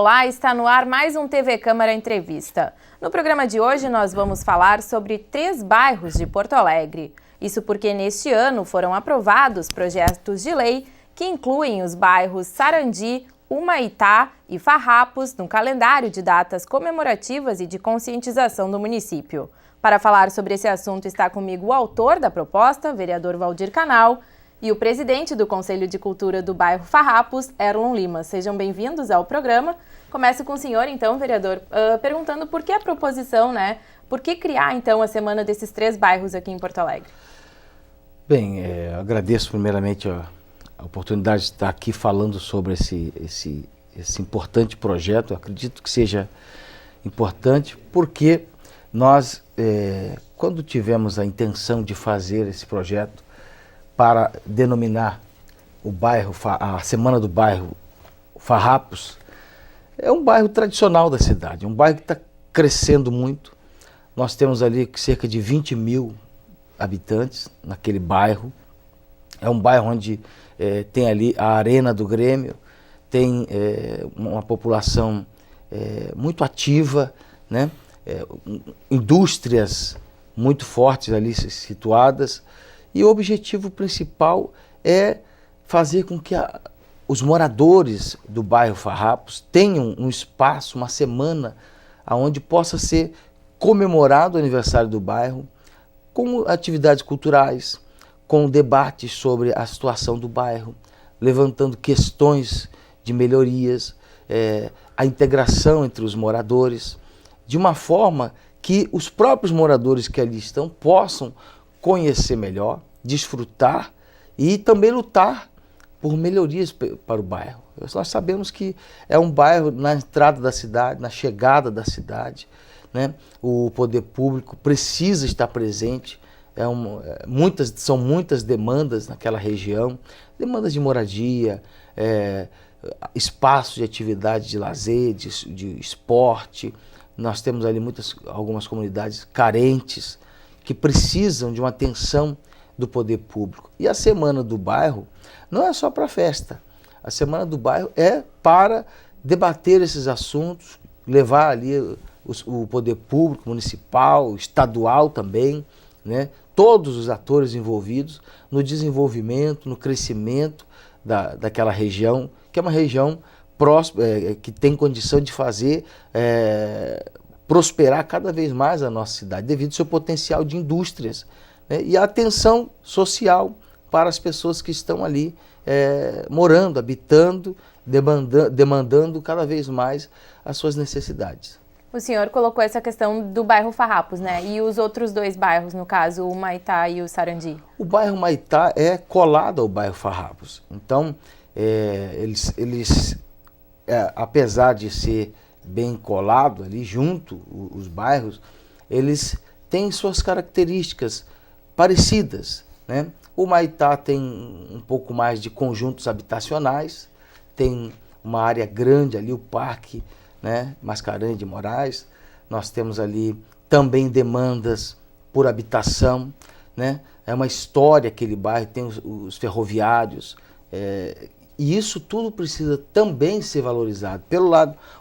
Olá, está no ar mais um TV Câmara Entrevista. No programa de hoje nós vamos falar sobre 3 bairros de Porto Alegre. Isso porque neste ano foram aprovados projetos de lei que incluem os bairros Sarandi, Humaitá e Farrapos no calendário de datas comemorativas e de conscientização do município. Para falar sobre esse assunto está comigo o autor da proposta, vereador Valdir Canal, e o presidente do Conselho de Cultura do bairro Farrapos, Erlon Lima. Sejam bem-vindos ao programa. Começo com o senhor, então, vereador, perguntando por que a proposição, né? Por que criar, então, a semana desses 3 bairros aqui em Porto Alegre? Bem, agradeço primeiramente a oportunidade de estar aqui falando sobre esse importante projeto. Eu acredito que seja importante porque nós, quando tivemos a intenção de fazer esse projeto para denominar o bairro, a Semana do Bairro Farrapos, é um bairro tradicional da cidade, é um bairro que está crescendo muito. Nós temos ali cerca de 20 mil habitantes naquele bairro. É um bairro onde tem ali a Arena do Grêmio, tem uma população muito ativa, né? Indústrias muito fortes ali situadas. E o objetivo principal é fazer com que os moradores do bairro Farrapos tenham um espaço, uma semana, onde possa ser comemorado o aniversário do bairro, com atividades culturais, com debates sobre a situação do bairro, levantando questões de melhorias, a integração entre os moradores, de uma forma que os próprios moradores que ali estão possam conhecer melhor, desfrutar e também lutar por melhorias para o bairro. Nós sabemos que é um bairro na entrada da cidade, na chegada da cidade, né? O poder público precisa estar presente. São muitas demandas naquela região, demandas de moradia, espaços de atividade de lazer, de esporte. Nós temos ali algumas comunidades carentes que precisam de uma atenção do poder público. E a Semana do Bairro não é só para festa. A Semana do Bairro é para debater esses assuntos, levar ali o poder público, municipal, estadual também, né? Todos os atores envolvidos no desenvolvimento, no crescimento daquela região, que é uma região próspera, que tem condição de fazer prosperar cada vez mais a nossa cidade, devido ao seu potencial de indústrias, né? E a atenção social para as pessoas que estão ali morando, habitando, demandando cada vez mais as suas necessidades. O senhor colocou essa questão do bairro Farrapos, né? E os outros 2 bairros, no caso, o Humaitá e o Sarandi? O bairro Humaitá é colado ao bairro Farrapos. Então, apesar de ser bem colado ali junto, os bairros, eles têm suas características parecidas, né? O Humaitá tem um pouco mais de conjuntos habitacionais, tem uma área grande ali, o Parque, né, Mascarenhas de Moraes. Nós temos ali também demandas por habitação, né? É uma história aquele bairro, tem os ferroviários, e isso tudo precisa também ser valorizado,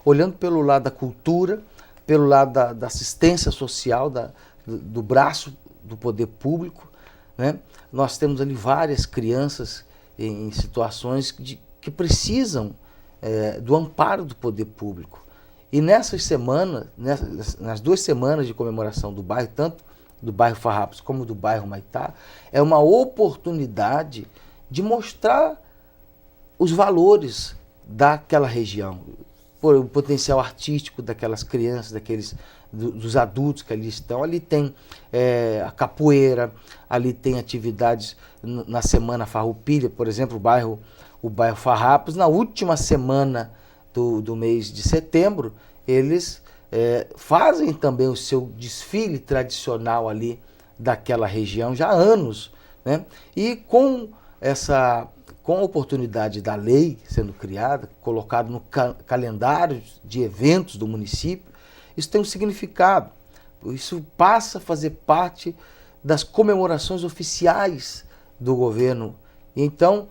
olhando pelo lado da cultura, pelo lado da assistência social, do braço do poder público, né? Nós temos ali várias crianças em situações que precisam do amparo do poder público. E nessas semanas, nas 2 semanas de comemoração do bairro, tanto do bairro Farrapos como do bairro Humaitá, é uma oportunidade de mostrar os valores daquela região, o potencial artístico daquelas crianças, dos adultos que ali estão. Ali tem a capoeira, ali tem atividades na Semana Farroupilha, por exemplo, o bairro Farrapos, na última semana do mês de setembro, eles fazem também o seu desfile tradicional ali daquela região já há anos, né? E com a oportunidade da lei sendo criada, colocado no calendário de eventos do município, isso tem um significado. Isso passa a fazer parte das comemorações oficiais do governo. Então,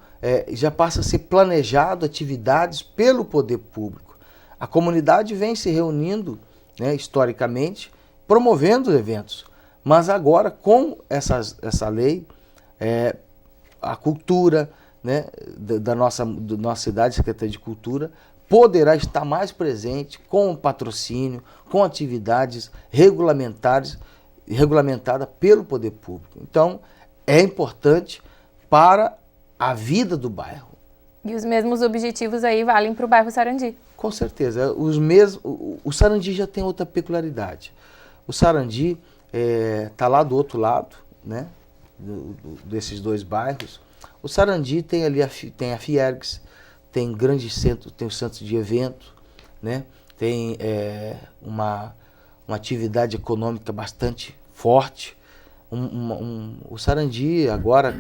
já passa a ser planejado atividades pelo poder público. A comunidade vem se reunindo, né, historicamente, promovendo eventos. Mas agora, com essa lei, a cultura, né, da nossa cidade, Secretaria de Cultura, poderá estar mais presente com patrocínio, com atividades regulamentadas pelo poder público. Então, é importante para a vida do bairro. E os mesmos objetivos aí valem para o bairro Sarandi? Com certeza. O Sarandi já tem outra peculiaridade. O Sarandi está lá do outro lado, né, desses dois bairros. O Sarandi tem ali tem a Fiergs, tem grande centro, tem o centro de evento, né, tem uma atividade econômica bastante forte. O Sarandi agora,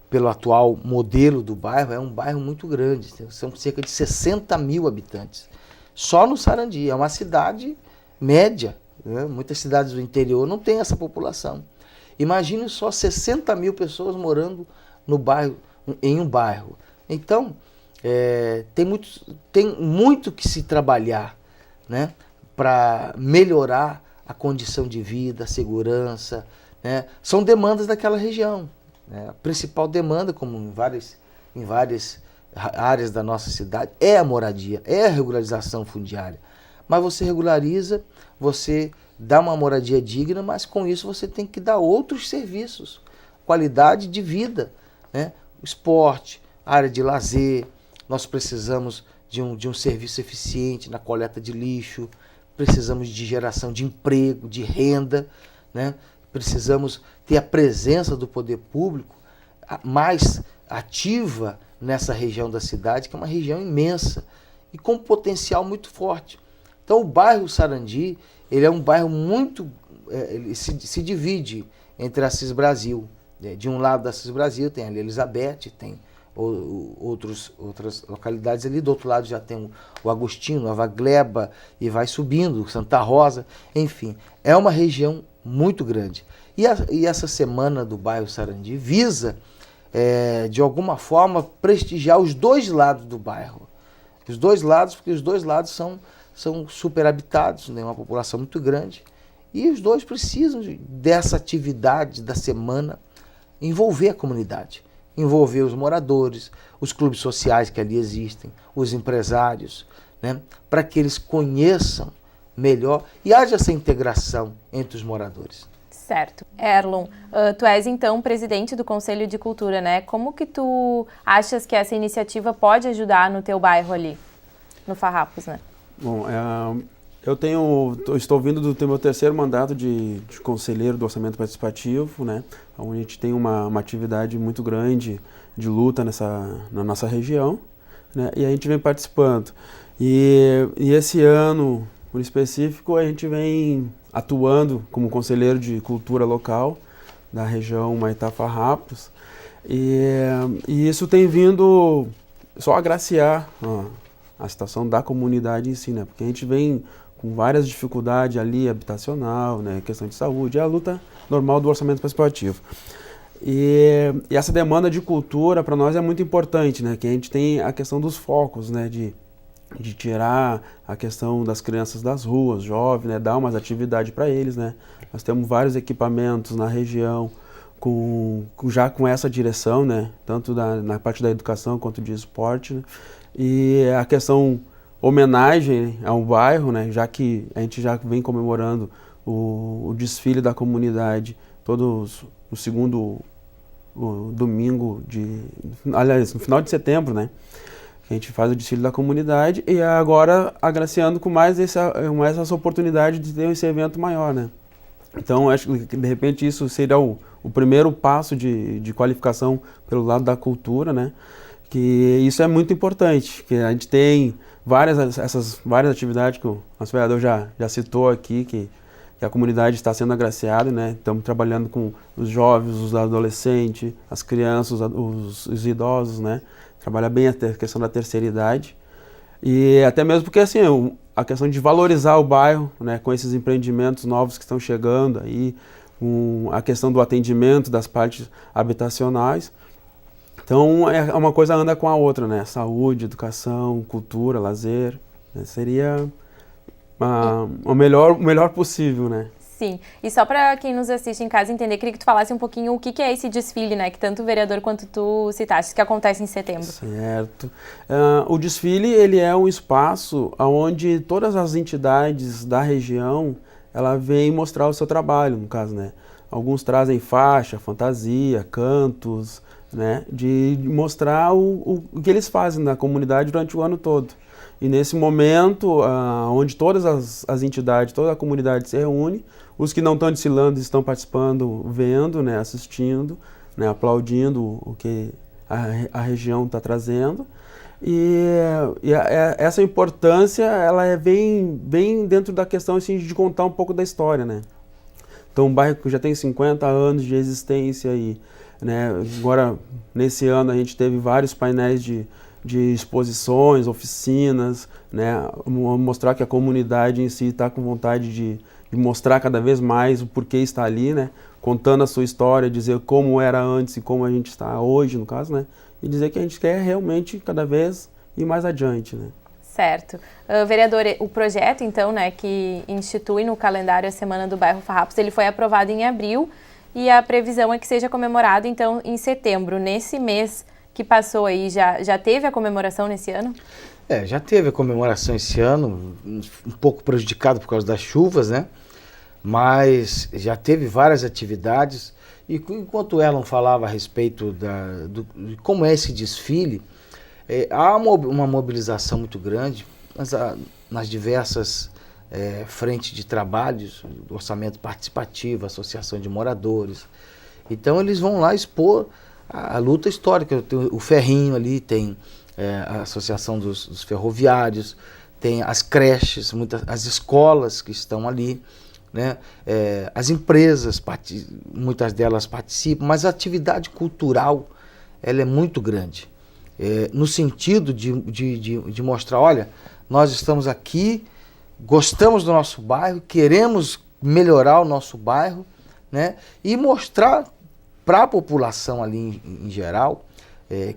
pelo atual modelo do bairro, é um bairro muito grande, são cerca de 60 mil habitantes. Só no Sarandi, é uma cidade média, né? Muitas cidades do interior não têm essa população. Imagine só 60 mil pessoas morando no bairro, em um bairro. Então, tem muito que se trabalhar, né, para melhorar a condição de vida, a segurança, né? São demandas daquela região. A principal demanda, como em várias áreas da nossa cidade, é a moradia, é a regularização fundiária. Mas você regulariza, você dá uma moradia digna, mas com isso você tem que dar outros serviços, qualidade de vida, né? Esporte, área de lazer, nós precisamos de um serviço eficiente na coleta de lixo, precisamos de geração de emprego, de renda, né? Precisamos ter a presença do poder público mais ativa nessa região da cidade, que é uma região imensa e com potencial muito forte. Então o bairro Sarandi, ele é um bairro muito, ele se divide entre a Assis Brasil. De um lado da Assis Brasil tem ali Elizabeth, tem outras localidades ali, do outro lado já tem o Agostinho, Nova Gleba, e vai subindo, Santa Rosa, enfim, é uma região muito grande. E essa semana do bairro Sarandi visa, de alguma forma, prestigiar os dois lados do bairro. Os dois lados, porque os dois lados são superhabitados, né, uma população muito grande, e os dois precisam dessa atividade da semana envolver a comunidade, envolver os moradores, os clubes sociais que ali existem, os empresários, né, para que eles conheçam melhor e haja essa integração entre os moradores. Certo. Erlon, tu és então presidente do Conselho de Cultura, né? Como que tu achas que essa iniciativa pode ajudar no teu bairro ali, no Farrapos, né? Bom, eu estou vindo do meu terceiro mandato de conselheiro do orçamento participativo, né? Onde a gente tem uma atividade muito grande de luta na nossa região, né? E a gente vem participando. E esse ano, por específico, a gente vem atuando como conselheiro de cultura local da região Humaitá-Farrapos. E isso tem vindo só agraciar a situação da comunidade em si, né? Porque a gente vem com várias dificuldades ali, habitacional, né, questão de saúde, é a luta normal do orçamento participativo. E essa demanda de cultura para nós é muito importante, né, que a gente tem a questão dos focos, né, de tirar a questão das crianças das ruas, jovens, né, dar umas atividades para eles, né. Nós temos vários equipamentos na região já com essa direção, né, tanto na parte da educação quanto de esporte, né, e a questão homenagem ao bairro, né, já que a gente já vem comemorando o desfile da comunidade todos no segundo domingo aliás, no final de setembro, né, a gente faz o desfile da comunidade e agora agraciando com mais essa oportunidade de ter esse evento maior, né. Então acho que de repente isso seria o primeiro passo de qualificação pelo lado da cultura, né, que isso é muito importante, que a gente tem várias atividades que o nosso vereador já citou aqui, que a comunidade está sendo agraciada, né? Estamos trabalhando com os jovens, os adolescentes, as crianças, os idosos, né? Trabalha bem a questão da terceira idade. E até mesmo porque assim, a questão de valorizar o bairro, né? Com esses empreendimentos novos que estão chegando aí, a questão do atendimento das partes habitacionais. Então, uma coisa anda com a outra, né? Saúde, educação, cultura, lazer. né? Seria o melhor possível, né? Sim, e só para quem nos assiste em casa entender, queria que tu falasse um pouquinho o que é esse desfile, né, que tanto o vereador quanto tu citaste, que acontece em setembro. Certo. O desfile, ele é um espaço onde todas as entidades da região, ela vem mostrar o seu trabalho, no caso, né. Alguns trazem faixa, fantasia, cantos, né, de mostrar o que eles fazem na comunidade durante o ano todo. E nesse momento, onde todas as entidades, toda a comunidade se reúne, os que não estão desfilando estão participando, vendo, né, assistindo, né, aplaudindo o que a região está trazendo. Essa importância, ela é bem dentro da questão assim, de contar um pouco da história, né? Então, um bairro que já tem 50 anos de existência e, né, agora, nesse ano, a gente teve vários painéis de exposições, oficinas, né, mostrar que a comunidade em si está com vontade de mostrar cada vez mais o porquê está ali, né, contando a sua história, dizer como era antes e como a gente está hoje, no caso, né, e dizer que a gente quer realmente cada vez ir mais adiante, né. Certo. Vereador, o projeto, então, né, que institui no calendário a Semana do Bairro Farrapos, ele foi aprovado em abril e a previsão é que seja comemorado, então, em setembro. Nesse mês que passou aí, já teve a comemoração nesse ano? Já teve a comemoração esse ano, um pouco prejudicado por causa das chuvas, né? Mas já teve várias atividades. E enquanto o Erlon falava a respeito de como é esse desfile, há uma mobilização muito grande nas diversas frentes de trabalhos, do orçamento participativo, associação de moradores. Então eles vão lá expor a luta histórica. Tem o Ferrinho ali, tem a Associação dos Ferroviários, tem as creches, as escolas que estão ali, né? As empresas, muitas delas participam, mas a atividade cultural ela é muito grande, no sentido de mostrar, olha, nós estamos aqui, gostamos do nosso bairro, queremos melhorar o nosso bairro, né? E mostrar para a população ali em geral,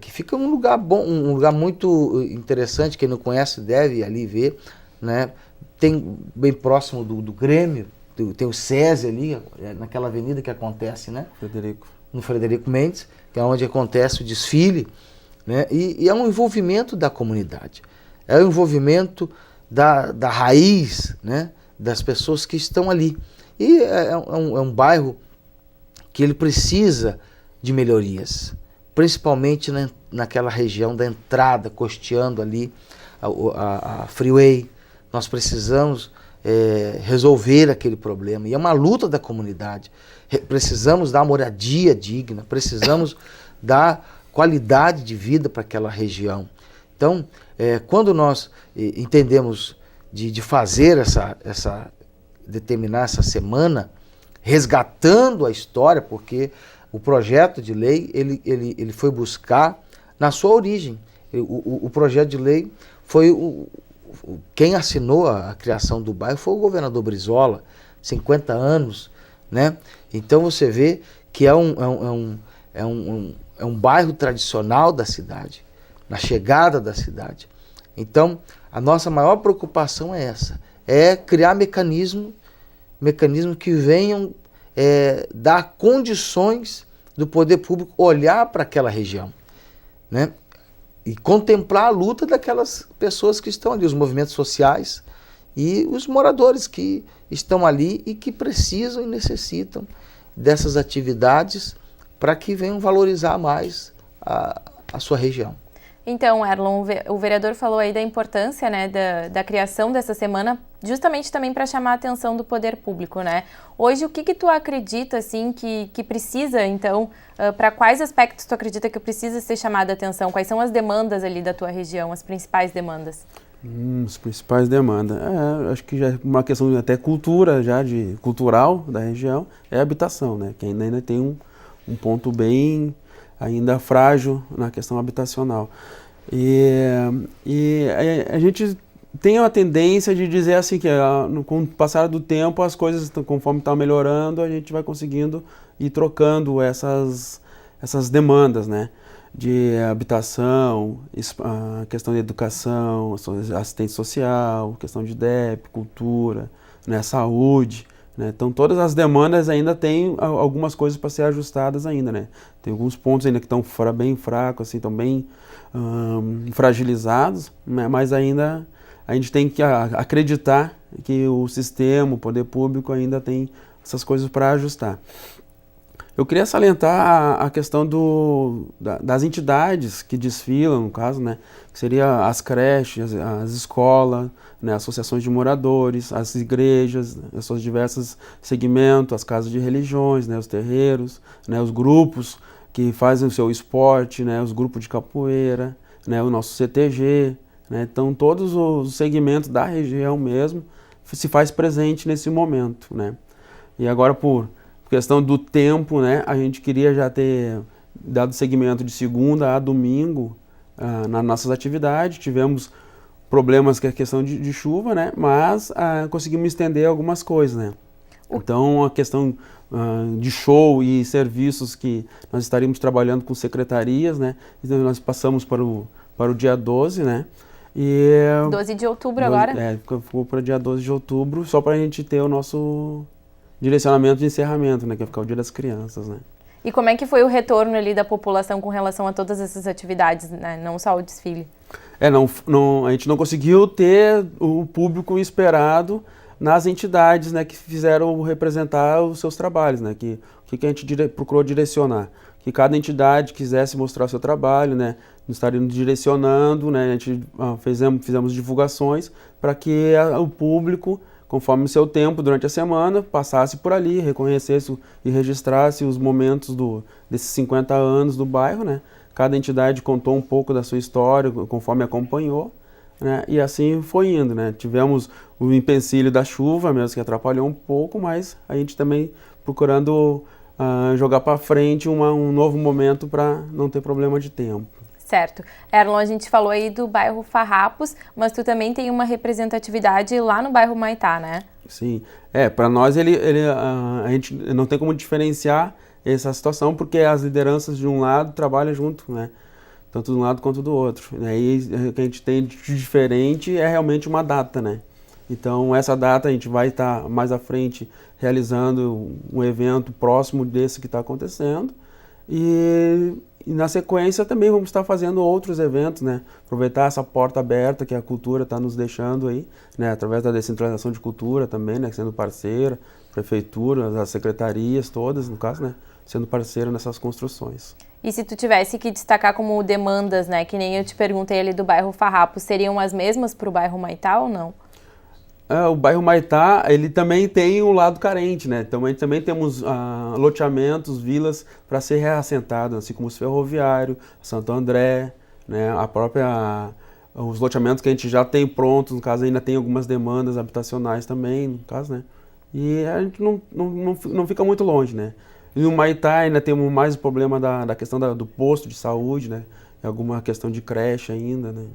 que fica um lugar bom, um lugar muito interessante. Quem não conhece deve ir ali ver, né? Tem bem próximo do Grêmio, tem o SESI ali, naquela avenida que acontece, né? No Frederico Mendes, que é onde acontece o desfile, né? E é um envolvimento da comunidade, é um envolvimento da raiz, né? Das pessoas que estão ali. E é um bairro que ele precisa de melhorias, principalmente naquela região da entrada, costeando ali a freeway. Nós precisamos resolver aquele problema, e é uma luta da comunidade. Precisamos dar moradia digna, precisamos dar qualidade de vida para aquela região. Então, quando nós entendemos de fazer determinar essa semana, resgatando a história, porque o projeto de lei ele foi buscar na sua origem. O projeto de lei foi quem assinou a criação do bairro foi o governador Brizola, 50 anos, né? Então você vê que é um bairro tradicional da cidade, na chegada da cidade. Então a nossa maior preocupação é essa, criar mecanismos que venham dar condições do poder público olhar para aquela região, né? E contemplar a luta daquelas pessoas que estão ali, os movimentos sociais e os moradores que estão ali e que precisam e necessitam dessas atividades para que venham valorizar mais a sua região. Então, Erlon, o vereador falou aí da importância, né, da criação dessa semana, justamente também para chamar a atenção do poder público, né? Hoje, o que tu acredita, assim, que precisa, então, para quais aspectos tu acredita que precisa ser chamada a atenção? Quais são as demandas ali da tua região, as principais demandas? As principais demandas, acho que já é uma questão de até cultura, cultural da região, é a habitação, né? Que ainda tem um ponto bem ainda frágil na questão habitacional. E a gente tem a tendência de dizer assim que com o passar do tempo as coisas, conforme estão melhorando, a gente vai conseguindo ir trocando essas demandas, né? de habitação, a questão de educação, assistência social, questão de DEP, cultura, né, saúde, né? Então todas as demandas ainda têm algumas coisas para ser ajustadas ainda, né? Tem alguns pontos ainda que estão bem fracos, assim, estão bem fragilizados, né? Mas ainda a gente tem que acreditar que o sistema, o poder público ainda tem essas coisas para ajustar. Eu queria salientar a questão das entidades que desfilam, no caso, né, que seria as creches, as escolas, né, associações de moradores, as igrejas, os seus diversos segmentos, as casas de religiões, né, os terreiros, né, os grupos que fazem o seu esporte, né, os grupos de capoeira, né, o nosso CTG, né, então todos os segmentos da região mesmo se faz presente nesse momento, né. E agora por questão do tempo, né, a gente queria já ter dado seguimento de segunda a domingo nas nossas atividades. Tivemos problemas com a questão de chuva, né, mas conseguimos estender algumas coisas, né. Então a questão de show e serviços que nós estaríamos trabalhando com secretarias, né, então nós passamos para o dia 12, né. 12 de outubro agora? Ficou para o dia 12 de outubro, só para a gente ter o nosso direcionamento de encerramento, né, que vai ficar o Dia das Crianças, né. E como é que foi o retorno ali da população com relação a todas essas atividades, né, não só o desfile? A gente não conseguiu ter o público esperado nas entidades, né, que fizeram representar os seus trabalhos, né, o que a gente procurou direcionar, que cada entidade quisesse mostrar o seu trabalho, né, nos estaríamos direcionando, né, a gente fizemos divulgações para que o público, conforme o seu tempo durante a semana, passasse por ali, reconhecesse e registrasse os momentos desses 50 anos do bairro, né? Cada entidade contou um pouco da sua história, conforme acompanhou, né? E assim foi indo, né? Tivemos o empecilho da chuva, mesmo que atrapalhou um pouco, mas a gente também procurando jogar para frente um novo momento para não ter problema de tempo. Certo. Erlon, a gente falou aí do bairro Farrapos, mas tu também tem uma representatividade lá no bairro Humaitá, né? Sim. Para nós a gente não tem como diferenciar essa situação, porque as lideranças de um lado trabalham junto, né? Tanto de um lado quanto do outro. E aí o que a gente tem de diferente é realmente uma data, né? Então essa data a gente vai estar mais à frente realizando um evento próximo desse que está acontecendo. E na sequência também vamos estar fazendo outros eventos, né? Aproveitar essa porta aberta que a cultura está nos deixando aí, né? Através da descentralização de cultura também, né? Sendo parceira, prefeitura, as secretarias todas, no caso, né? Sendo parceira nessas construções. E se tu tivesse que destacar como demandas, né? Que nem eu te perguntei ali do bairro Farrapos, seriam as mesmas para o bairro Humaitá ou não? O bairro Humaitá, ele também tem um lado carente, né? Então, a gente também temos loteamentos, vilas para ser reassentados, assim como os ferroviários, Santo André, né? Os loteamentos que a gente já tem prontos, no caso ainda tem algumas demandas habitacionais também, no caso, né? E a gente não fica muito longe, né? E no Humaitá ainda temos mais o problema da questão do posto de saúde, né? E alguma questão de creche ainda, né?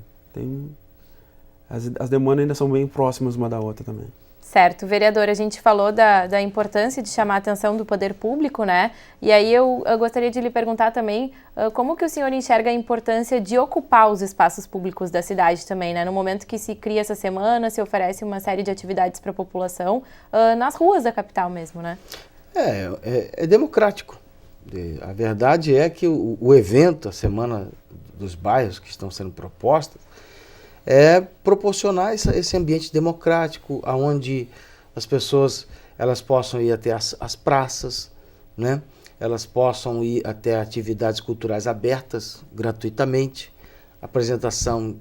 As demandas ainda são bem próximas uma da outra também. Certo. Vereador, a gente falou da importância de chamar a atenção do poder público, né? E aí eu gostaria de lhe perguntar também como que o senhor enxerga a importância de ocupar os espaços públicos da cidade também, né? No momento que se cria essa semana, se oferece uma série de atividades para a população nas ruas da capital mesmo, né? É democrático. A verdade é que o evento, a Semana dos Bairros que estão sendo propostas, é proporcionar esse ambiente democrático, onde as pessoas elas possam ir até as praças, né? Elas possam ir até atividades culturais abertas gratuitamente, apresentação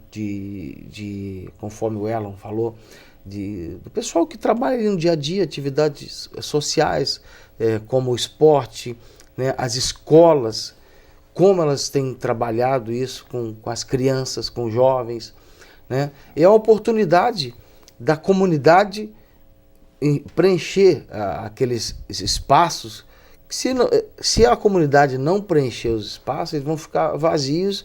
conforme o Erlon falou, do pessoal que trabalha no dia a dia, atividades sociais, como o esporte, né? As escolas, como elas têm trabalhado isso com as crianças, com os jovens, né? É a oportunidade da comunidade preencher aqueles espaços. Se a comunidade não preencher os espaços, eles vão ficar vazios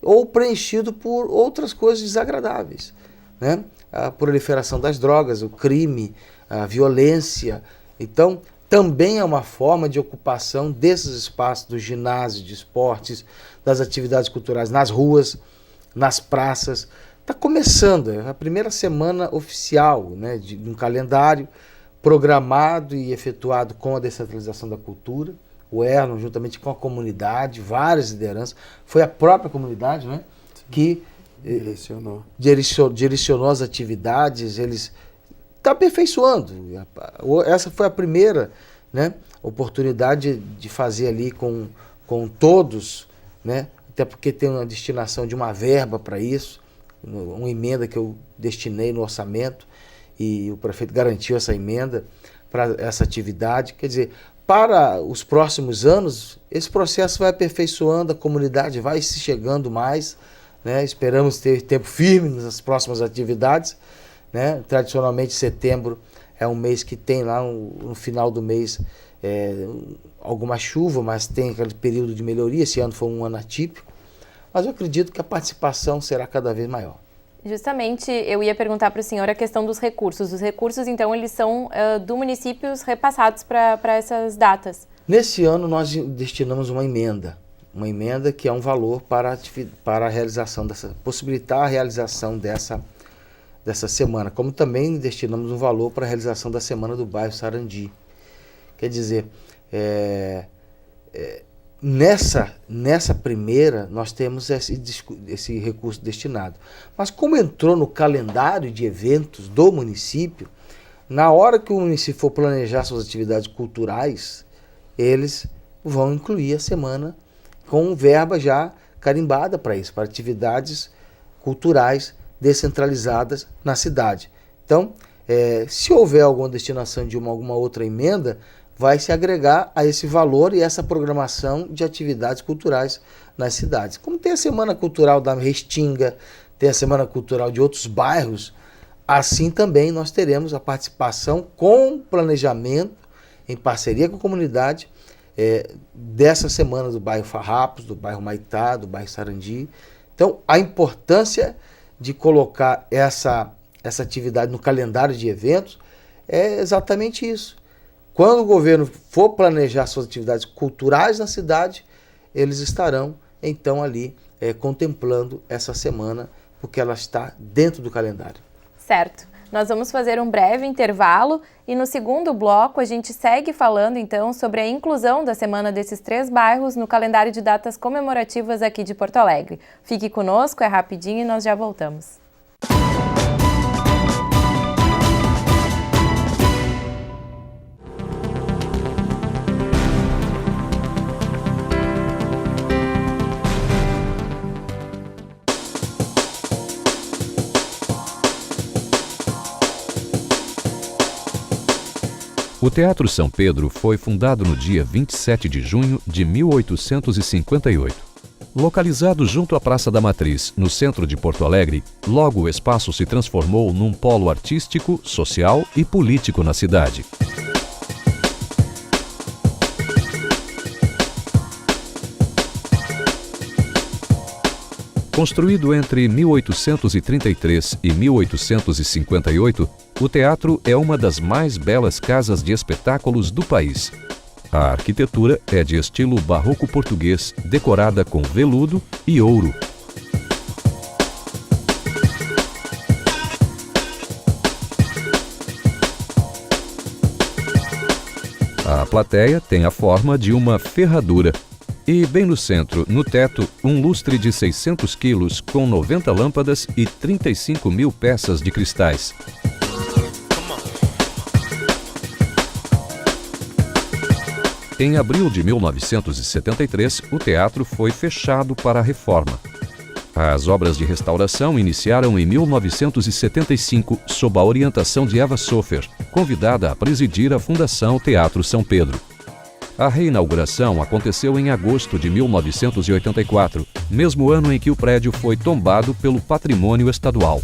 ou preenchidos por outras coisas desagradáveis, né? A proliferação das drogas, o crime, a violência. Então, também é uma forma de ocupação desses espaços do ginásio, de esportes, das atividades culturais nas ruas, nas praças. Está começando, é a primeira semana oficial, né, de um calendário programado e efetuado com a descentralização da cultura. O Erlon, juntamente com a comunidade, várias lideranças, foi a própria comunidade, né, que direcionou as atividades, eles estão aperfeiçoando. Essa foi a primeira, né, oportunidade de fazer ali com todos, né, até porque tem uma destinação de uma verba para isso, uma emenda que eu destinei no orçamento e o prefeito garantiu essa emenda para essa atividade. Quer dizer, para os próximos anos, esse processo vai aperfeiçoando, a comunidade vai se chegando mais, né? Esperamos ter tempo firme nas próximas atividades, né? Tradicionalmente, setembro é um mês que tem lá no final do mês alguma chuva, mas tem aquele período de melhoria. Esse ano foi um ano atípico. Mas eu acredito que a participação será cada vez maior. Justamente, eu ia perguntar para o senhor a questão dos recursos. Os recursos, então, eles são do município repassados para essas datas? Nesse ano, nós destinamos uma emenda que é um valor para a realização possibilitar a realização dessa semana, como também destinamos um valor para a realização da Semana do Bairro Sarandi. Quer dizer, nessa primeira, nós temos esse recurso destinado. Mas como entrou no calendário de eventos do município, na hora que o município for planejar suas atividades culturais, eles vão incluir a semana com verba já carimbada para isso, para atividades culturais descentralizadas na cidade. Então, se houver alguma destinação de alguma outra emenda, vai se agregar a esse valor e essa programação de atividades culturais nas cidades. Como tem a Semana Cultural da Restinga, tem a Semana Cultural de outros bairros, assim também nós teremos a participação com planejamento, em parceria com a comunidade, dessa semana do bairro Farrapos, do bairro Maitá, do bairro Sarandi. Então, a importância de colocar essa atividade no calendário de eventos é exatamente isso. Quando o governo for planejar suas atividades culturais na cidade, eles estarão, então, ali contemplando essa semana, porque ela está dentro do calendário. Certo. Nós vamos fazer um breve intervalo e no segundo bloco a gente segue falando, então, sobre a inclusão da semana desses 3 bairros no calendário de datas comemorativas aqui de Porto Alegre. Fique conosco, é rapidinho e nós já voltamos. O Teatro São Pedro foi fundado no dia 27 de junho de 1858. Localizado junto à Praça da Matriz, no centro de Porto Alegre, logo o espaço se transformou num polo artístico, social e político na cidade. Construído entre 1833 e 1858, o teatro é uma das mais belas casas de espetáculos do país. A arquitetura é de estilo barroco português, decorada com veludo e ouro. A plateia tem a forma de uma ferradura. E bem no centro, no teto, um lustre de 600 quilos com 90 lâmpadas e 35 mil peças de cristais. Em abril de 1973, o teatro foi fechado para a reforma. As obras de restauração iniciaram em 1975, sob a orientação de Eva Sofer, convidada a presidir a Fundação Teatro São Pedro. A reinauguração aconteceu em agosto de 1984, mesmo ano em que o prédio foi tombado pelo Patrimônio Estadual.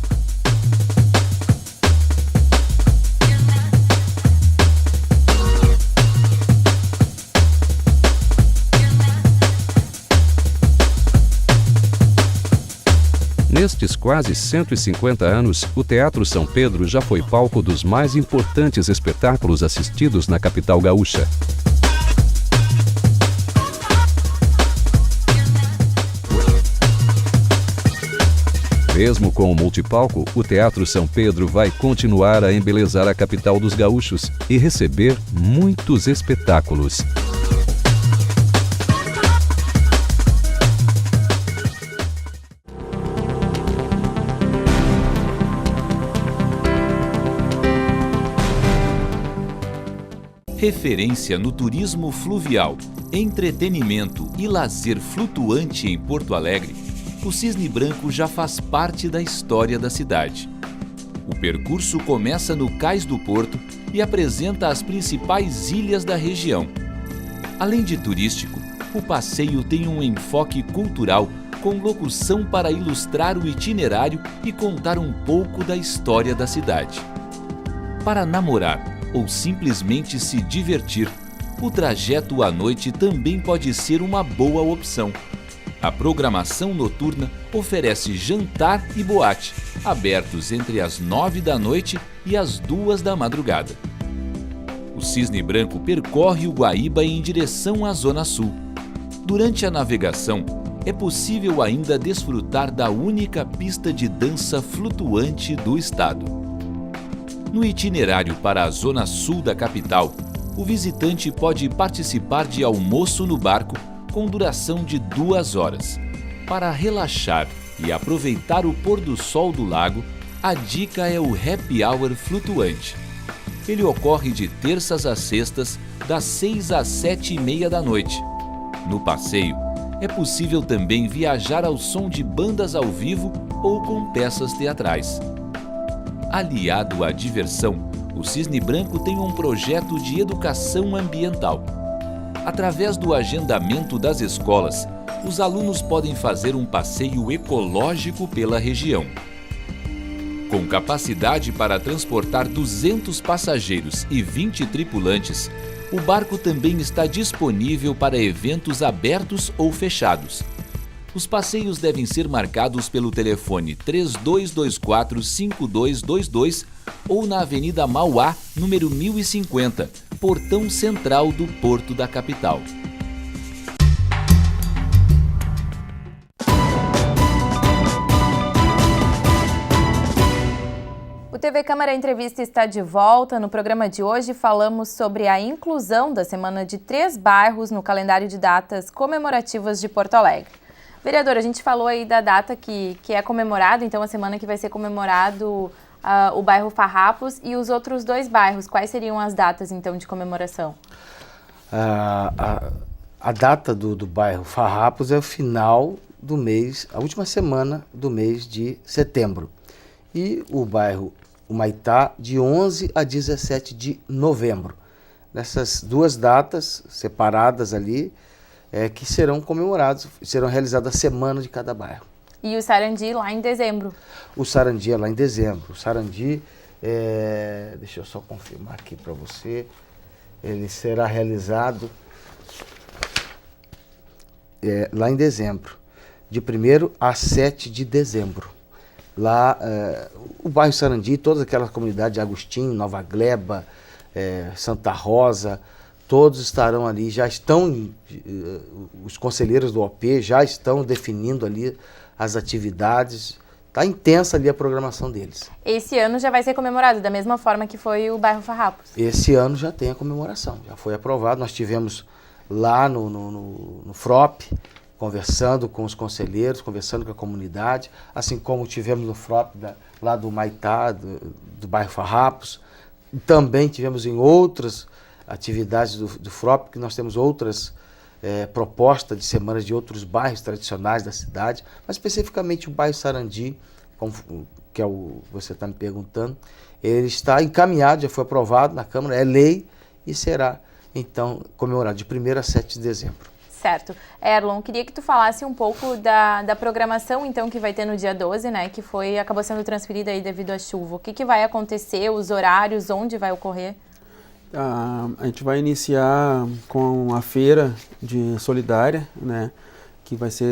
Nestes quase 150 anos, o Teatro São Pedro já foi palco dos mais importantes espetáculos assistidos na capital gaúcha. Mesmo com o multipalco, o Teatro São Pedro vai continuar a embelezar a capital dos gaúchos e receber muitos espetáculos. Referência no turismo fluvial, entretenimento e lazer flutuante em Porto Alegre, o Cisne Branco já faz parte da história da cidade. O percurso começa no Cais do Porto e apresenta as principais ilhas da região. Além de turístico, o passeio tem um enfoque cultural com locução para ilustrar o itinerário e contar um pouco da história da cidade. Para namorar ou simplesmente se divertir, o trajeto à noite também pode ser uma boa opção. A programação noturna oferece jantar e boate, abertos entre as 9 da noite e as 2 da madrugada. O Cisne Branco percorre o Guaíba em direção à Zona Sul. Durante a navegação, é possível ainda desfrutar da única pista de dança flutuante do estado. No itinerário para a Zona Sul da capital, o visitante pode participar de almoço no barco com duração de 2 horas. Para relaxar e aproveitar o pôr do sol do lago, a dica é o Happy Hour flutuante. Ele ocorre de terças a sextas, das 6 às 7h30 da noite. No passeio, é possível também viajar ao som de bandas ao vivo ou com peças teatrais. Aliado à diversão, o Cisne Branco tem um projeto de educação ambiental. Através do agendamento das escolas, os alunos podem fazer um passeio ecológico pela região. Com capacidade para transportar 200 passageiros e 20 tripulantes, o barco também está disponível para eventos abertos ou fechados. Os passeios devem ser marcados pelo telefone 3224-5222 ou na Avenida Mauá, número 1050, portão central do Porto da capital. O TV Câmara Entrevista está de volta. No programa de hoje falamos sobre a inclusão da Semana de 3 Bairros no calendário de datas comemorativas de Porto Alegre. Vereador, a gente falou aí da data que é comemorado, então a semana que vai ser comemorado o bairro Farrapos e os outros 2 bairros. Quais seriam as datas, então, de comemoração? A data do bairro Farrapos é o final do mês, a última semana do mês de setembro. E o bairro Humaitá, de 11 a 17 de novembro. Nessas 2 datas separadas ali, que serão comemorados, serão realizadas a semana de cada bairro. E o Sarandi lá em dezembro? O Sarandi é lá em dezembro. O Sarandi, deixa eu só confirmar aqui para você, ele será realizado lá em dezembro, de 1º a 7 de dezembro. Lá, o bairro Sarandi, todas aquelas comunidades de Agostinho, Nova Gleba, Santa Rosa, todos estarão ali, já estão, os conselheiros do OP já estão definindo ali as atividades, está intensa ali a programação deles. Esse ano já vai ser comemorado da mesma forma que foi o bairro Farrapos? Esse ano já tem a comemoração, já foi aprovado, nós tivemos lá no FROP, conversando com os conselheiros, conversando com a comunidade, assim como tivemos no FROP lá do Humaitá, do bairro Farrapos, também tivemos em outras atividades do FROP, que nós temos outras propostas de semanas de outros bairros tradicionais da cidade, mas especificamente o bairro Sarandi, que é você está me perguntando, ele está encaminhado, já foi aprovado na Câmara, é lei e será então comemorado de 1º a 7 de dezembro. Certo. Erlon, queria que tu falasse um pouco da programação, então, que vai ter no dia 12, né, que acabou sendo transferida aí devido à chuva. O que vai acontecer, os horários, onde vai ocorrer? A gente vai iniciar com a feira solidária, né, que vai ser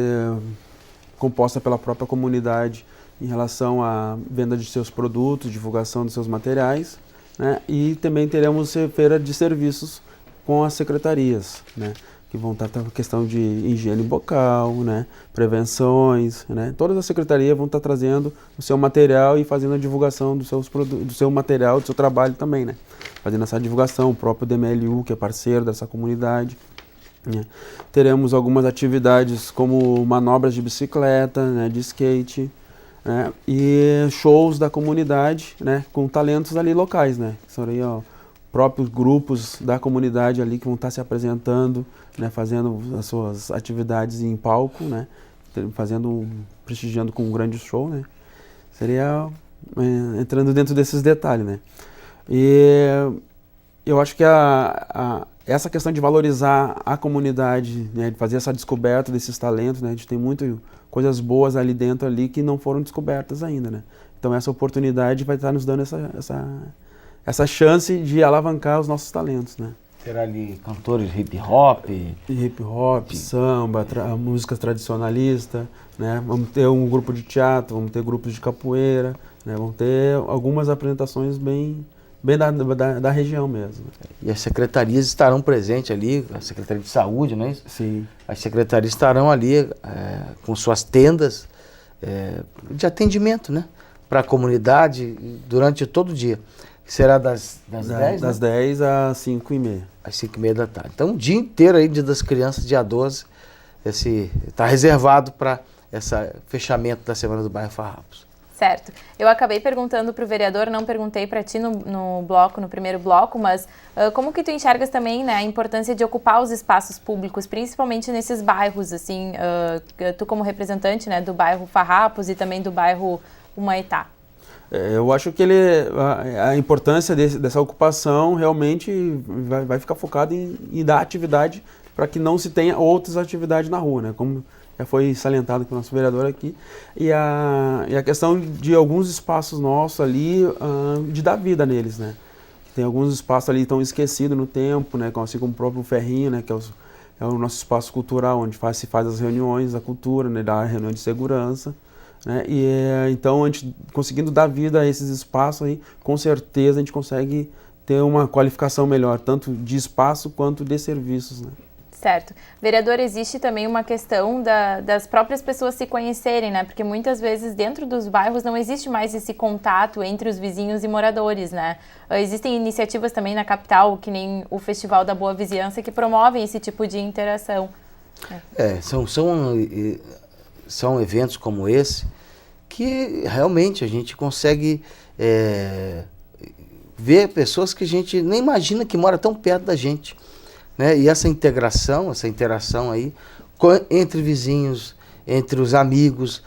composta pela própria comunidade em relação à venda de seus produtos, divulgação dos seus materiais, né? E também teremos feira de serviços com as secretarias, né? Que vão estar com a questão de higiene bucal, né? Prevenções, né? Todas as secretarias vão estar trazendo o seu material e fazendo a divulgação dos seus do seu material, do seu trabalho também, né? Fazendo essa divulgação, o próprio DMLU, que é parceiro dessa comunidade, né? Teremos algumas atividades como manobras de bicicleta, né? De skate, né? E shows da comunidade, né? Com talentos ali locais, né? São aí, ó, próprios grupos da comunidade ali que vão estar se apresentando, né, fazendo as suas atividades em palco, né, prestigiando com um grande show, né. Seria entrando dentro desses detalhes, né. E eu acho que essa questão de valorizar a comunidade, né, de fazer essa descoberta desses talentos, né, a gente tem muitas coisas boas ali dentro ali que não foram descobertas ainda, né. Então essa oportunidade vai estar nos dando essa chance de alavancar os nossos talentos, né? Terá ali cantores hip hop, samba, música tradicionalista, né? Vamos ter um grupo de teatro, vamos ter grupos de capoeira, né? Vamos ter algumas apresentações bem da região mesmo. E as secretarias estarão presentes ali, a Secretaria de Saúde, não é isso? Sim. As secretarias estarão ali com suas tendas de atendimento, né? Para a comunidade durante todo o dia. Será das 10? Das 10 às 5h30. Às 5h30 da tarde. Então, o dia inteiro aí, Dia das Crianças, dia 12, está reservado para esse fechamento da Semana do Bairro Farrapos. Certo. Eu acabei perguntando para o vereador, não perguntei para ti no primeiro bloco, mas como que tu enxergas também, né, a importância de ocupar os espaços públicos, principalmente nesses bairros, assim, tu como representante, né, do bairro Farrapos e também do bairro Humaitá? Eu acho que a importância dessa ocupação realmente vai ficar focada em dar atividade para que não se tenha outras atividades na rua, né? Como já foi salientado pelo nosso vereador aqui. E a questão de alguns espaços nossos ali, de dar vida neles, né? Tem alguns espaços ali que estão esquecidos no tempo, né? Assim como o próprio Ferrinho, né? Que é o nosso espaço cultural, onde se faz as reuniões da cultura, né? Da reunião de segurança. Né? Então, a gente conseguindo dar vida a esses espaços aí, com certeza a gente consegue ter uma qualificação melhor, tanto de espaço quanto de serviços, né? Certo. Vereador, existe também uma questão das próprias pessoas se conhecerem, né? Porque muitas vezes dentro dos bairros não existe mais esse contato entre os vizinhos e moradores, né? Existem iniciativas também na capital, que nem o Festival da Boa Vizinhança, que promovem esse tipo de interação. São eventos como esse que realmente a gente consegue ver pessoas que a gente nem imagina que mora tão perto da gente, né? E essa interação aí entre vizinhos, entre os amigos,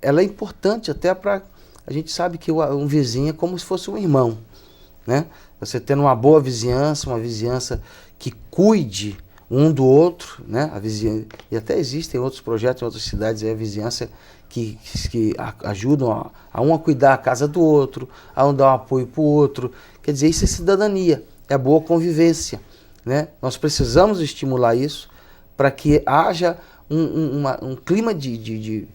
ela é importante até para... A gente sabe que um vizinho é como se fosse um irmão, né? Você tendo uma boa vizinhança, uma vizinhança que cuide um do outro, né? A vizinhança, e até existem outros projetos em outras cidades, a vizinhança que ajudam a um a cuidar a casa do outro, a um dar um apoio para o outro. Quer dizer, isso é cidadania, é a boa convivência, né? Nós precisamos estimular isso para que haja um clima de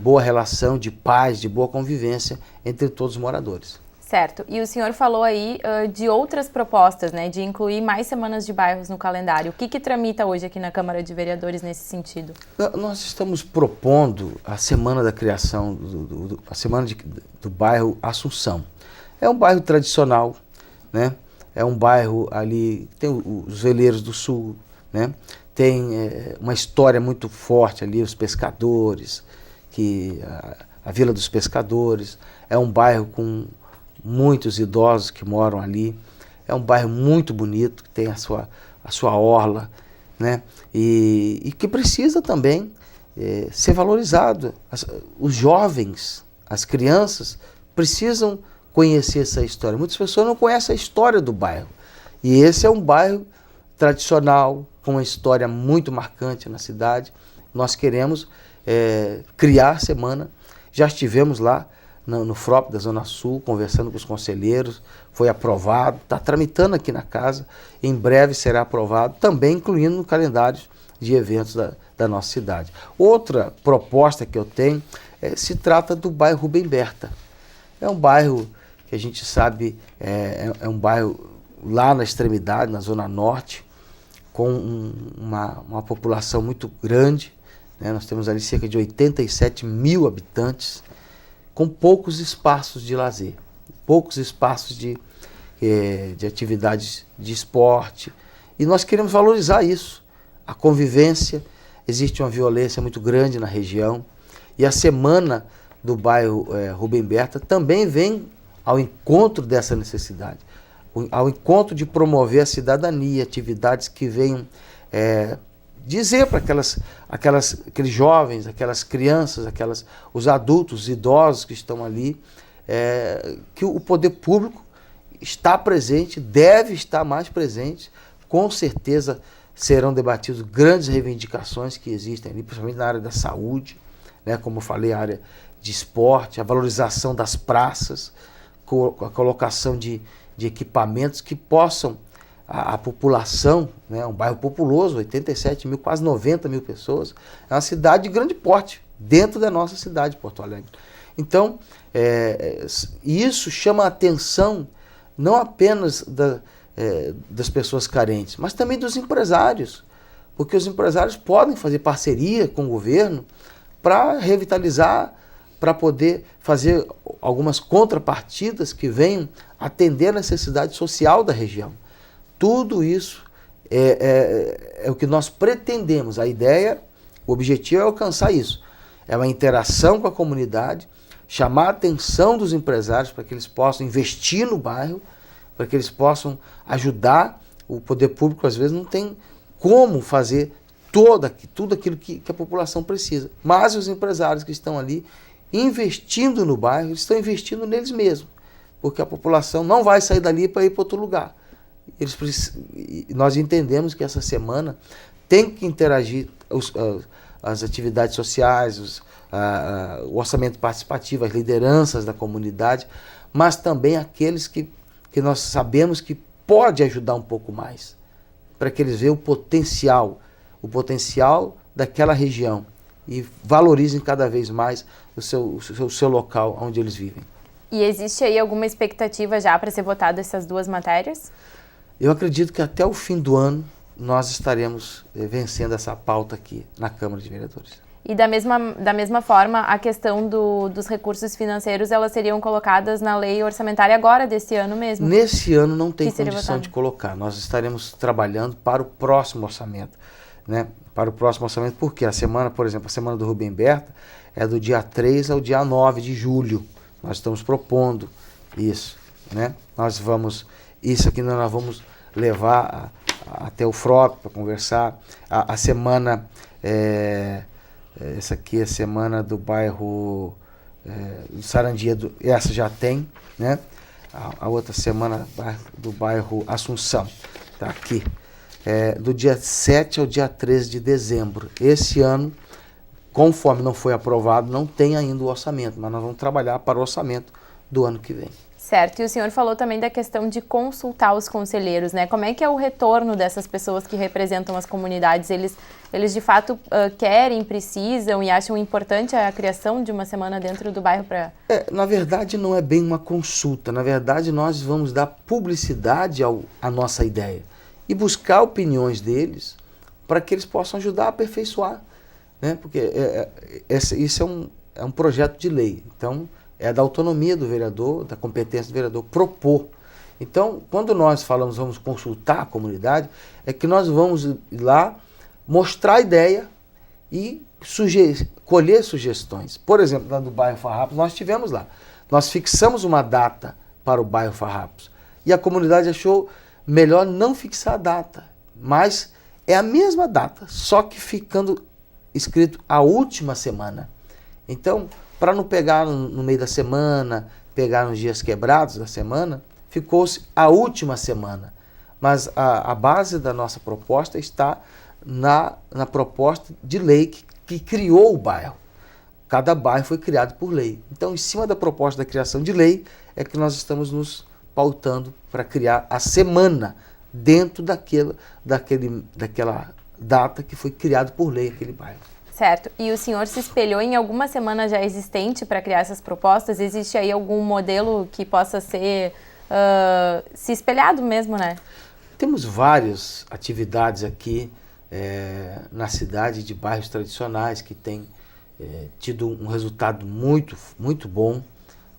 boa relação, de paz, de boa convivência entre todos os moradores. Certo. E o senhor falou aí de outras propostas, né, de incluir mais semanas de bairros no calendário. O que tramita hoje aqui na Câmara de Vereadores nesse sentido? Nós estamos propondo a Semana da Criação, a Semana do Bairro Assunção. É um bairro tradicional, né? É um bairro ali, tem os veleiros do sul, né? Tem uma história muito forte ali, os pescadores, a Vila dos Pescadores. É um bairro com muitos idosos que moram ali. É um bairro muito bonito, que tem a sua orla, né? E que precisa também ser valorizado. Os jovens, as crianças, precisam conhecer essa história. Muitas pessoas não conhecem a história do bairro. E esse é um bairro tradicional, com uma história muito marcante na cidade. Nós queremos criar a semana. Já estivemos lá no FROP da Zona Sul, conversando com os conselheiros, foi aprovado, está tramitando aqui na casa, em breve será aprovado, também incluindo no calendário de eventos da nossa cidade. Outra proposta que eu tenho se trata do bairro Rubem Berta. É um bairro que a gente sabe, é um bairro lá na extremidade, na zona norte, com uma população muito grande, né? Nós temos ali cerca de 87 mil habitantes, com poucos espaços de lazer, poucos espaços de atividades de esporte. E nós queremos valorizar isso, a convivência. Existe uma violência muito grande na região, e a semana do bairro Rubem Berta também vem ao encontro dessa necessidade, ao encontro de promover a cidadania, atividades que venham dizer para aqueles jovens, aquelas crianças, os adultos, os idosos que estão ali, que o poder público está presente, deve estar mais presente. Com certeza serão debatidas grandes reivindicações que existem ali, principalmente na área da saúde, né, como eu falei, a área de esporte, a valorização das praças, a colocação de equipamentos que possam a população, né, um bairro populoso, 87 mil, quase 90 mil pessoas, é uma cidade de grande porte, dentro da nossa cidade, Porto Alegre. Então, isso chama a atenção não apenas das pessoas carentes, mas também dos empresários, porque os empresários podem fazer parceria com o governo para revitalizar, para poder fazer algumas contrapartidas que venham atender a necessidade social da região. Tudo isso é o que nós pretendemos. A ideia, o objetivo é alcançar isso. É uma interação com a comunidade, chamar a atenção dos empresários para que eles possam investir no bairro, para que eles possam ajudar. O poder público, às vezes, não tem como fazer tudo aquilo que a população precisa. Mas os empresários que estão ali investindo no bairro, eles estão investindo neles mesmos, porque a população não vai sair dali para ir para outro lugar. Nós entendemos que essa semana tem que interagir as atividades sociais, o orçamento participativo, as lideranças da comunidade, mas também aqueles que nós sabemos que pode ajudar um pouco mais, para que eles vejam o potencial daquela região e valorizem cada vez mais o seu local onde eles vivem. E existe aí alguma expectativa já para ser votada essas duas matérias? Eu acredito que até o fim do ano nós estaremos vencendo essa pauta aqui na Câmara de Vereadores. E da mesma forma, a questão dos recursos financeiros, elas seriam colocadas na lei orçamentária agora, desse ano mesmo? Nesse ano não tem condição de colocar. Nós estaremos trabalhando para o próximo orçamento, né? Para o próximo orçamento, porque a semana, por exemplo, a semana do Rubem Berta é do dia 3 ao dia 9 de julho. Nós estamos propondo isso, né? Isso aqui nós vamos levar até o FROP para conversar. A semana, essa aqui é a semana do bairro Sarandia, essa já tem, né? A outra semana do bairro Assunção, está aqui. Do dia 7 ao dia 13 de dezembro. Esse ano, conforme não foi aprovado, não tem ainda o orçamento, mas nós vamos trabalhar para o orçamento do ano que vem. Certo, e o senhor falou também da questão de consultar os conselheiros, né? Como é que é o retorno dessas pessoas que representam as comunidades? Eles de fato querem, precisam e acham importante a criação de uma semana dentro do bairro para... Na verdade, não é bem uma consulta. Na verdade, nós vamos dar publicidade à nossa ideia e buscar opiniões para que eles possam ajudar a aperfeiçoar, né? Porque isso é um projeto de lei. Então, é da autonomia do vereador, da competência do vereador propor. Então, quando nós falamos vamos consultar a comunidade, é que nós vamos ir lá mostrar a ideia e colher sugestões. Por exemplo, lá do bairro Farrapos, nós estivemos lá. Nós fixamos uma data para o bairro Farrapos e a comunidade achou melhor não fixar a data, mas é a mesma data, só que ficando escrito a última semana. Então, para não pegar no meio da semana, pegar nos dias quebrados da semana, ficou-se a última semana. Mas a base da nossa proposta está na proposta de lei que criou o bairro. Cada bairro foi criado por lei. Então, em cima da proposta da criação de lei, é que nós estamos nos pautando para criar a semana dentro daquela data que foi criado por lei aquele bairro. Certo. E o senhor se espelhou em alguma semana já existente para criar essas propostas? Existe aí algum modelo que possa ser se espelhado mesmo, né? Temos várias atividades aqui na cidade de bairros tradicionais que têm tido um resultado muito, muito bom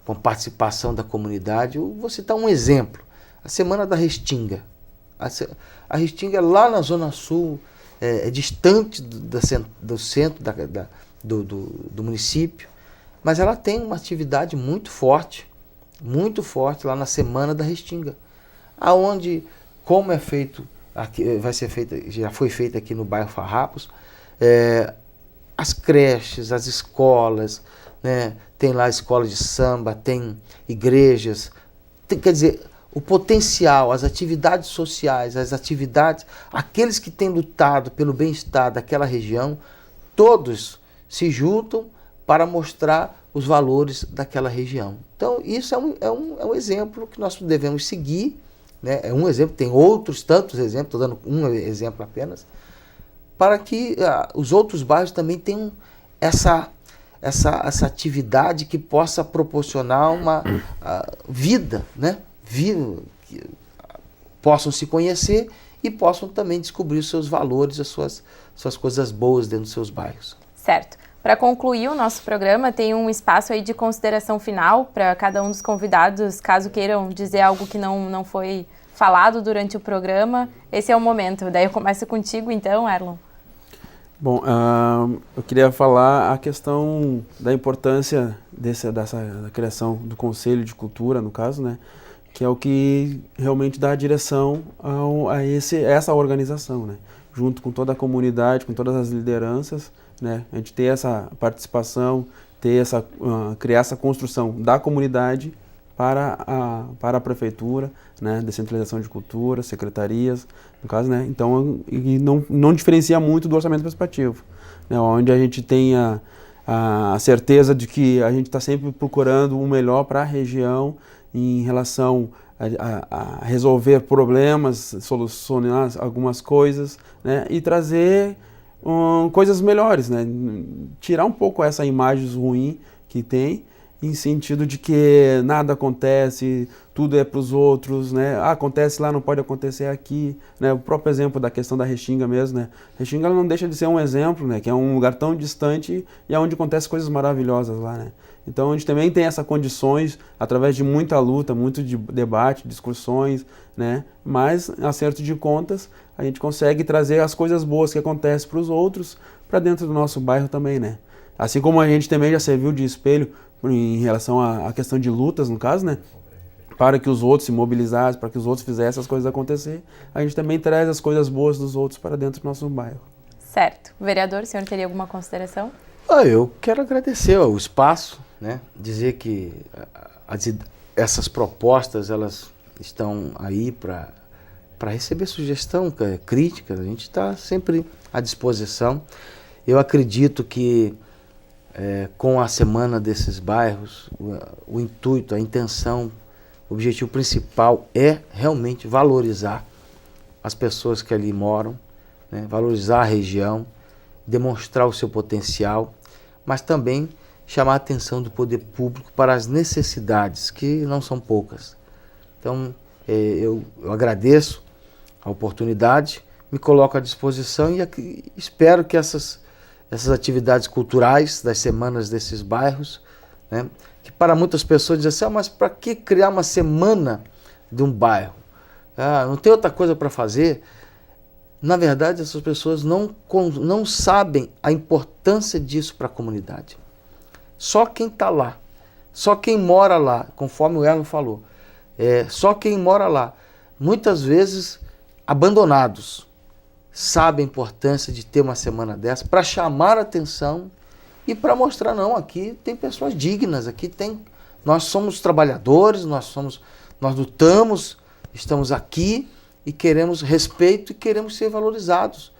com a participação da comunidade. Eu vou citar um exemplo. A Semana da Restinga. A Restinga é lá na Zona Sul, é distante do centro do município, mas ela tem uma atividade muito forte lá na Semana da Restinga, aonde, como é feito, aqui, vai ser feita, já foi feita aqui no bairro Farrapos, as creches, as escolas, né, tem lá escola de samba, tem igrejas, quer dizer, o potencial, as atividades sociais, as atividades, aqueles que têm lutado pelo bem-estar daquela região, todos se juntam para mostrar os valores daquela região. Então, isso é um exemplo que nós devemos seguir, né? É um exemplo, tem outros tantos exemplos, estou dando um exemplo apenas, para que os outros bairros também tenham essa atividade que possa proporcionar uma vida, né? Que possam se conhecer e possam também descobrir os seus valores, as suas coisas boas dentro dos seus bairros. Certo. Para concluir o nosso programa, tem um espaço aí de consideração final para cada um dos convidados, caso queiram dizer algo que não foi falado durante o programa. Esse é o momento. Daí eu começo contigo então, Erlon. Bom, eu queria falar a questão da importância da criação do Conselho de Cultura, no caso, né? Que é o que realmente dá a direção a essa organização, né? Junto com toda a comunidade, com todas as lideranças, né? A gente ter essa participação, criar essa construção da comunidade para a prefeitura, né? Descentralização de cultura, secretarias, no caso, né? Então, e não diferencia muito do orçamento participativo, né? Onde a gente tenha a certeza de que a gente está sempre procurando o melhor para a região, em relação a resolver problemas, solucionar algumas coisas, né? E trazer coisas melhores, né? Tirar um pouco essa imagem ruim que tem, em sentido de que nada acontece, tudo é para os outros, né? Acontece lá, não pode acontecer aqui, né? O próprio exemplo da questão da Restinga mesmo, né? Restinga ela não deixa de ser um exemplo, né? Que é um lugar tão distante e é onde acontecem coisas maravilhosas lá, né? Então a gente também tem essas condições, através de muita luta, muito de debate, discussões, né? Mas, acerto de contas, a gente consegue trazer as coisas boas que acontecem para os outros, para dentro do nosso bairro também, né? Assim como a gente também já serviu de espelho em relação à questão de lutas, no caso, né? Para que os outros se mobilizassem, para que os outros fizessem as coisas acontecer, a gente também traz as coisas boas dos outros para dentro do nosso bairro. Certo. Vereador, o senhor teria alguma consideração? Eu quero agradecer o espaço, né? Dizer que essas propostas, elas estão aí para receber sugestão, críticas, a gente está sempre à disposição. Eu acredito que com a Semana desses bairros, o intuito, a intenção, o objetivo principal é realmente valorizar as pessoas que ali moram, né? Valorizar a região, demonstrar o seu potencial, mas também chamar a atenção do poder público para as necessidades, que não são poucas. Então, eu agradeço a oportunidade, me coloco à disposição e espero que essas atividades culturais das semanas desses bairros, né, que para muitas pessoas dizem assim, mas para que criar uma semana de um bairro? Não tem outra coisa para fazer? Na verdade, essas pessoas não sabem a importância disso para a comunidade. Só quem está lá, só quem mora lá, conforme o Erlon falou, só quem mora lá, muitas vezes abandonados, sabe a importância de ter uma semana dessa para chamar a atenção e para mostrar, não, aqui tem pessoas dignas, nós somos trabalhadores, nós lutamos, estamos aqui e queremos respeito e queremos ser valorizados.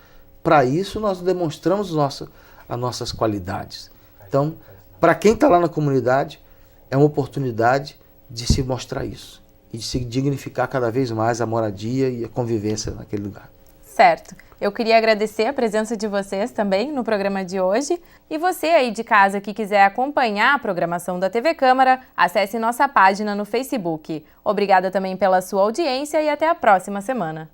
Para isso nós demonstramos as nossas qualidades. Então, para quem está lá na comunidade, é uma oportunidade de se mostrar isso e de se dignificar cada vez mais a moradia e a convivência naquele lugar. Certo. Eu queria agradecer a presença de vocês também no programa de hoje. E você aí de casa que quiser acompanhar a programação da TV Câmara, acesse nossa página no Facebook. Obrigada também pela sua audiência e até a próxima semana.